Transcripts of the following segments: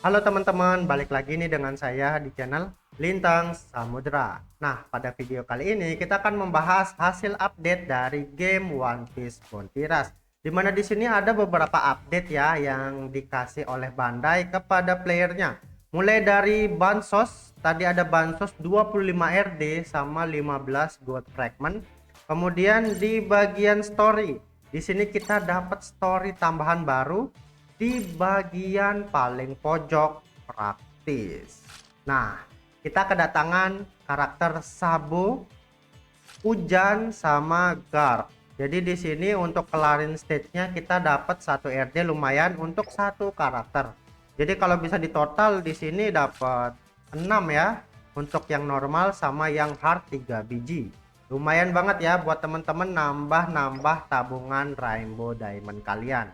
Halo teman-teman, balik lagi nih dengan saya di channel Lintang Samudra. Nah, pada video kali ini kita akan membahas hasil update dari game One Piece Bontiras. Dimana di sini ada beberapa update ya yang dikasih oleh Bandai kepada playernya. Mulai dari bansos, tadi ada bansos 25 RD sama 15 gold fragment. Kemudian di bagian story, di sini kita dapat story tambahan baru di bagian paling pojok praktis. Nah, kita kedatangan karakter Sabo, Hujan sama Garp. Jadi di sini untuk kelarin stage-nya kita dapat 1 RD lumayan untuk satu karakter. Jadi kalau bisa di total di sini dapat 6 ya untuk yang normal sama yang hard 3 biji. Lumayan banget ya buat teman-teman nambah-nambah tabungan Rainbow Diamond kalian.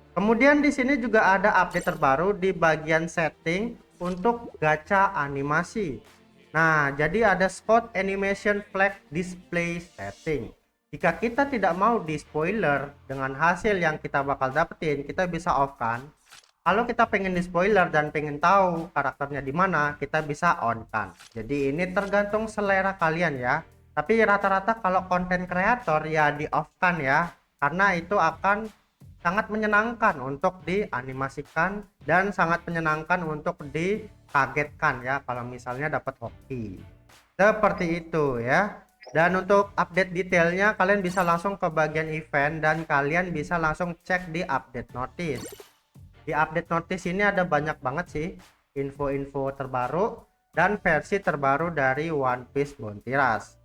Kemudian di sini juga ada update terbaru di bagian setting untuk gacha animasi. Nah, jadi ada spot animation flag display setting. Jika kita tidak mau di spoiler dengan hasil yang kita bakal dapetin, kita bisa off kan. Kalau kita pengen di spoiler dan pengen tahu karakternya di mana, kita bisa on kan. Jadi ini tergantung selera kalian ya. Tapi rata-rata kalau konten kreator ya di off kan ya, karena itu akan sangat menyenangkan untuk dianimasikan dan sangat menyenangkan untuk dikagetkan ya kalau misalnya dapat hoki seperti itu ya. Dan untuk update detailnya kalian bisa langsung ke bagian event dan kalian bisa langsung cek di update notice. Di update notice ini ada banyak banget sih info-info terbaru dan versi terbaru dari One Piece Bontiras.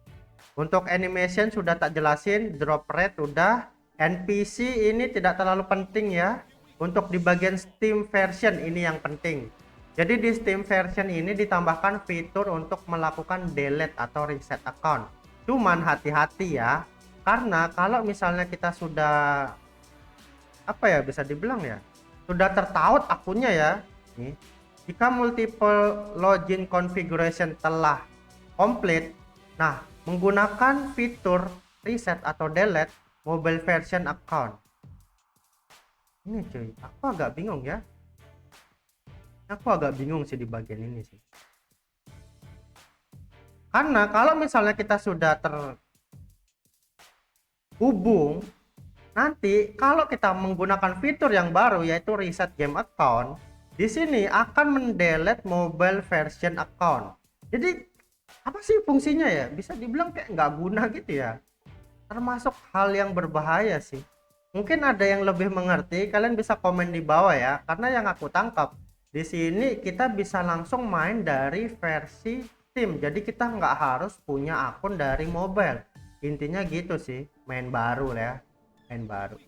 Untuk animation sudah tak jelasin, drop rate udah, NPC ini tidak terlalu penting ya. Untuk di bagian Steam version ini yang penting. Jadi di Steam version ini ditambahkan fitur untuk melakukan delete atau reset account. Cuman hati-hati ya, karena kalau misalnya kita sudah apa ya bisa dibilang ya, sudah tertaut akunnya ya. Nih, jika multiple login configuration telah komplit, nah menggunakan fitur reset atau delete mobile version account. Ini cuy, aku agak bingung ya. Aku agak bingung sih di bagian ini sih. Karena kalau misalnya kita sudah terhubung, nanti kalau kita menggunakan fitur yang baru yaitu reset game account, di sini akan mendelete mobile version account. Jadi apa sih fungsinya ya? Bisa dibilang kayak nggak guna gitu ya. Termasuk hal yang berbahaya sih. Mungkin ada yang lebih mengerti, kalian bisa komen di bawah ya. Karena yang aku tangkap di sini kita bisa langsung main dari versi Steam. Jadi kita nggak harus punya akun dari mobile. Intinya gitu sih, main baru ya, main baru.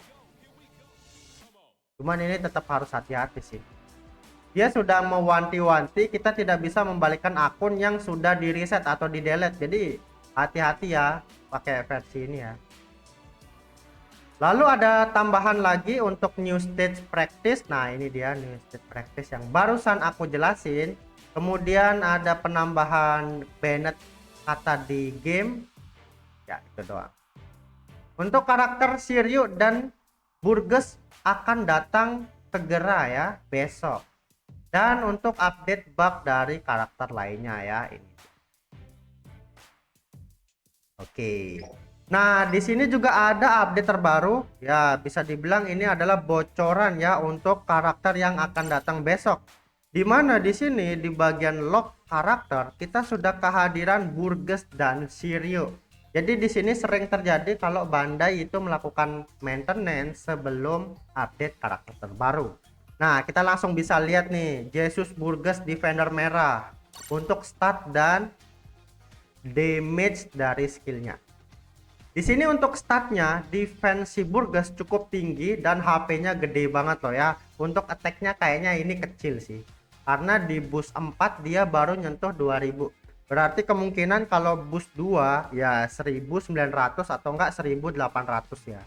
Cuman ini tetap harus hati-hati sih. Dia sudah mewanti-wanti kita tidak bisa membalikkan akun yang sudah di reset atau di delete. Jadi hati-hati ya pakai versi ini ya. Lalu ada tambahan lagi untuk new stage practice. Nah ini dia new stage practice yang barusan aku jelasin. Kemudian ada penambahan banned kata di game. Ya itu doang. Untuk karakter Shiryu dan Burgess akan datang segera ya besok. Dan untuk update bug dari karakter lainnya ya ini. Oke. Nah, di sini juga ada update terbaru. Ya, bisa dibilang ini adalah bocoran ya untuk karakter yang akan datang besok. Di mana di sini di bagian log karakter kita sudah kehadiran Burgess dan Shiryu. Jadi di sini sering terjadi kalau Bandai itu melakukan maintenance sebelum update karakter terbaru. Nah, kita langsung bisa lihat nih Jesus Burgess Defender merah untuk stat dan damage dari skillnya. Di sini untuk statnya defense Burgess cukup tinggi dan HP-nya gede banget loh ya. Untuk attack-nya kayaknya ini kecil sih. Karena di boost 4 dia baru nyentuh 2000. Berarti kemungkinan kalau boost 2 ya 1900 atau enggak 1800 ya.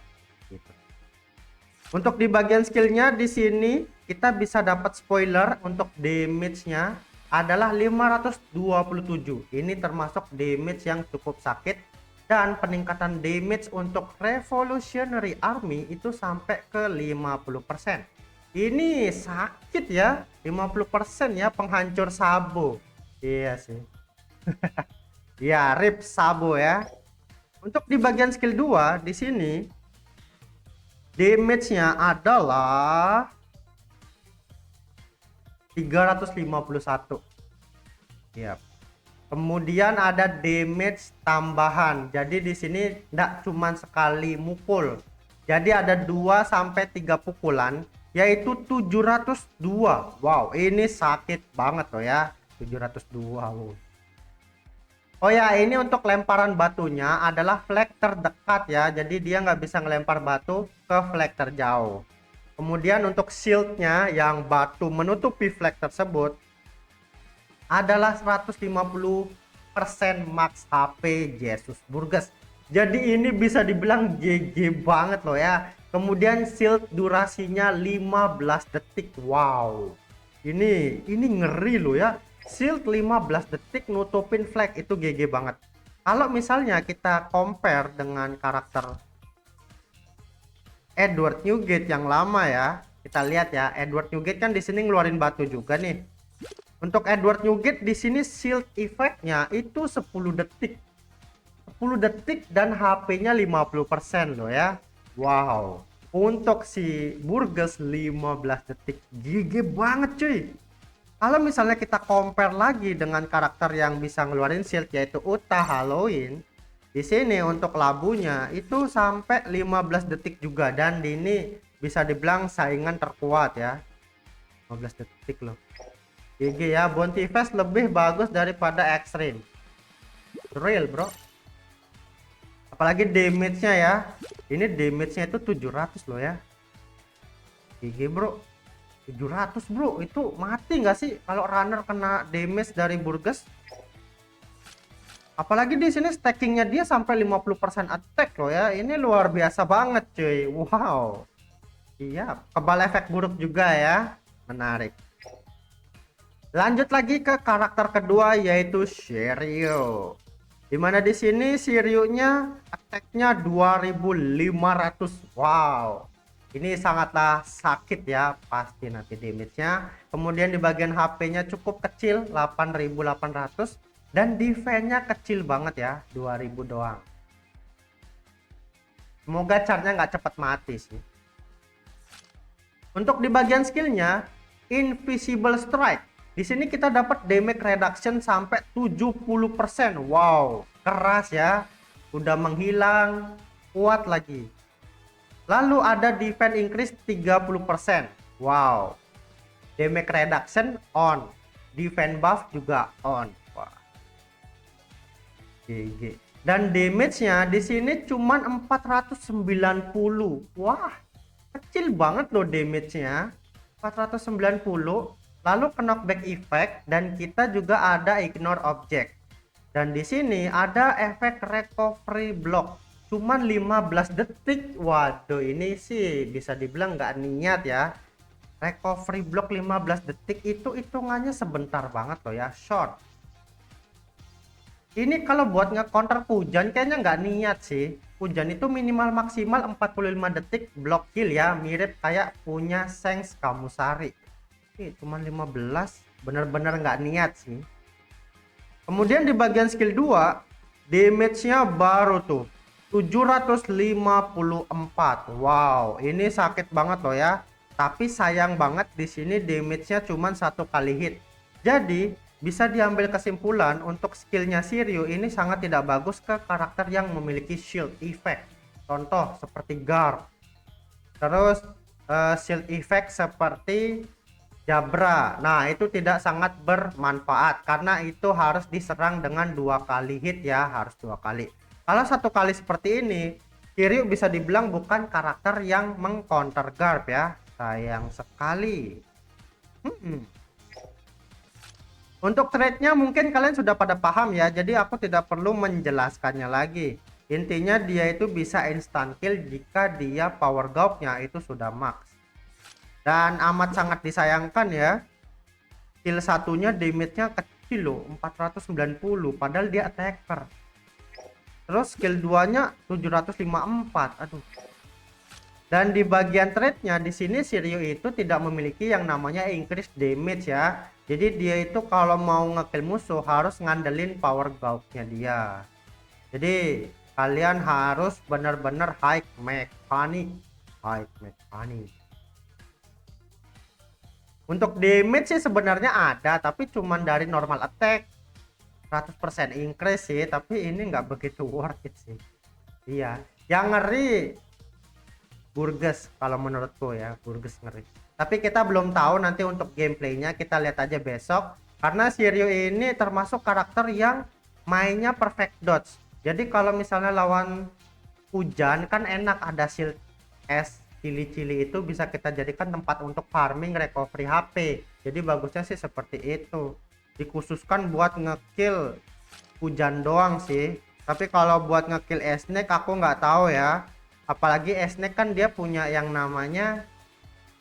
Gitu. Untuk di bagian skillnya di sini kita bisa dapat spoiler untuk damage-nya adalah 527. Ini termasuk damage yang cukup sakit. Dan peningkatan damage untuk Revolutionary Army itu sampai ke 50%. Ini sakit ya, 50% ya, penghancur Sabo. Iya sih. Ya, rip Sabo ya. Untuk di bagian skill 2 di sini damage-nya adalah 351. Ya. Kemudian ada damage tambahan. Jadi di sini tidak cuma sekali mukul. Jadi ada 2 sampai 3 pukulan yaitu 702. Wow, ini sakit banget loh ya. 702. Wow. Oh ya, ini untuk lemparan batunya adalah flag terdekat ya. Jadi dia nggak bisa ngelempar batu ke flag terjauh. Kemudian untuk shieldnya yang batu menutupi flag tersebut adalah 150% max HP Jesus Burgess. Jadi ini bisa dibilang GG banget loh ya. Kemudian shield durasinya 15 detik. Wow. Ini ngeri loh ya. Shield 15 detik nutupin flag, itu GG banget. Kalau misalnya kita compare dengan karakter Edward Newgate yang lama ya, kita lihat ya, Edward Newgate kan di sini ngeluarin batu juga nih. Untuk Edward Newgate di sini shield effect-nya itu 10 detik. 10 detik dan HP-nya 50% loh ya. Wow. Untuk si Burgess 15 detik. GG banget cuy. Kalau misalnya kita compare lagi dengan karakter yang bisa ngeluarin shield yaitu Uta Halloween, di sini untuk labunya itu sampai 15 detik juga, dan ini bisa dibilang saingan terkuat ya. 15 detik loh. GG ya, Bounty Fest lebih bagus daripada Extreme. Real bro. Apalagi damage-nya ya. Ini damage-nya itu 700 loh ya. GG bro. 700 bro, itu mati nggak sih kalau runner kena damage dari Burgess? Apalagi di sini stackingnya dia sampai 50% attack loh ya. Ini luar biasa banget cuy. Wow. Iya, kebal efek buruk juga ya. Menarik. Lanjut lagi ke karakter kedua yaitu Shiryu. Dimana di sini Shiryu-nya attack-nya 2500. Wow. Ini sangatlah sakit ya, pasti nanti damage-nya. Kemudian di bagian HP-nya cukup kecil, 8800, dan defense-nya kecil banget ya, 2000 doang. Semoga charge-nya nggak cepat mati sih. Untuk di bagian skillnya, Invisible Strike. Di sini kita dapat damage reduction sampai 70%. Wow, keras ya. Udah menghilang, kuat lagi. Lalu ada defense increase 30%. Wow. Damage reduction on. Defense buff juga on. Wah. GG. Dan damage-nya di sini cuma 490. Wah. Kecil banget loh damage-nya. 490. Lalu knockback effect dan kita juga ada ignore object. Dan di sini ada efek recovery block. Cuman 15 detik. Waduh, ini sih bisa dibilang nggak niat ya. Recovery block 15 detik itu hitungannya sebentar banget loh ya, short. Ini kalau buat nge-counter Pujan kayaknya nggak niat sih. Pujan itu minimal maksimal 45 detik block kill ya, mirip kayak punya Sengs Kamusari. Ini cuman 15, bener-bener nggak niat sih. Kemudian di bagian skill 2, damage-nya baru tuh 754. Wow, ini sakit banget loh ya. Tapi sayang banget di sini damage-nya cuma 1 kali hit. Jadi bisa diambil kesimpulan untuk skillnya Shiryu ini sangat tidak bagus ke karakter yang memiliki shield effect. Contoh seperti Guard. Terus shield effect seperti Jabra. Nah, itu tidak sangat bermanfaat karena itu harus diserang dengan 2 kali hit ya, harus 2 kali. Kalau 1 kali seperti ini, Shiryu bisa dibilang bukan karakter yang mengcounter Garp ya. Sayang sekali. Untuk trade-nya mungkin kalian sudah pada paham ya, jadi aku tidak perlu menjelaskannya lagi. Intinya dia itu bisa instant kill jika dia power gaup-nya itu sudah max. Dan amat sangat disayangkan ya, kill satunya damage-nya kecil loh, 490, padahal dia attacker. Terus skill 2 nya 754. Aduh. Dan di bagian trade-nya di sini Shiryu itu tidak memiliki yang namanya increase damage ya. Jadi dia itu kalau mau ngekill musuh harus ngandelin power gauge-nya dia. Jadi kalian harus benar-benar high mechanic. Untuk damage sih sebenarnya ada, tapi cuman dari normal attack 100% increase sih, tapi ini nggak begitu worth it sih. Iya, yang ngeri Burgess kalau menurutku ya, Burgess ngeri. Tapi kita belum tahu nanti untuk gameplaynya, kita lihat aja besok. Karena Shiryu ini termasuk karakter yang mainnya perfect dodge. Jadi kalau misalnya lawan hujan kan enak, ada shield es cili-cili itu bisa kita jadikan tempat untuk farming recovery HP. Jadi bagusnya sih seperti itu, dikhususkan buat ngekill hujan doang sih. Tapi kalau buat ngekill Snake aku nggak tahu ya, apalagi Snake kan dia punya yang namanya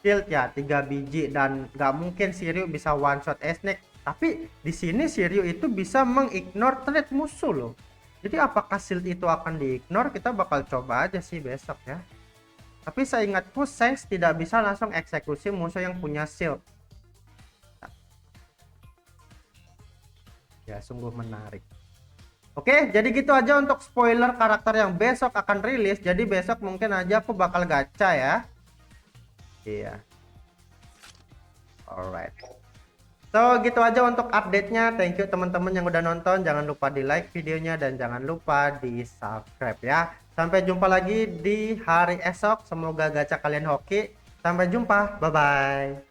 shield ya 3 biji, dan nggak mungkin Shiryu bisa one shot Snake. Tapi di sini Shiryu itu bisa mengignore threat musuh loh. Jadi apakah shield itu akan diignore, kita bakal coba aja sih besok ya. Tapi seingatku Shanks tidak bisa langsung eksekusi musuh yang punya shield. Ya sungguh menarik. Oke, jadi gitu aja untuk spoiler karakter yang besok akan rilis. Jadi besok mungkin aja aku bakal gacha ya. Iya. Alright. So gitu aja untuk update-nya. Thank you teman-teman yang udah nonton. Jangan lupa di like videonya dan jangan lupa di subscribe ya. Sampai jumpa lagi di hari esok. Semoga gacha kalian hoki. Sampai jumpa. Bye bye.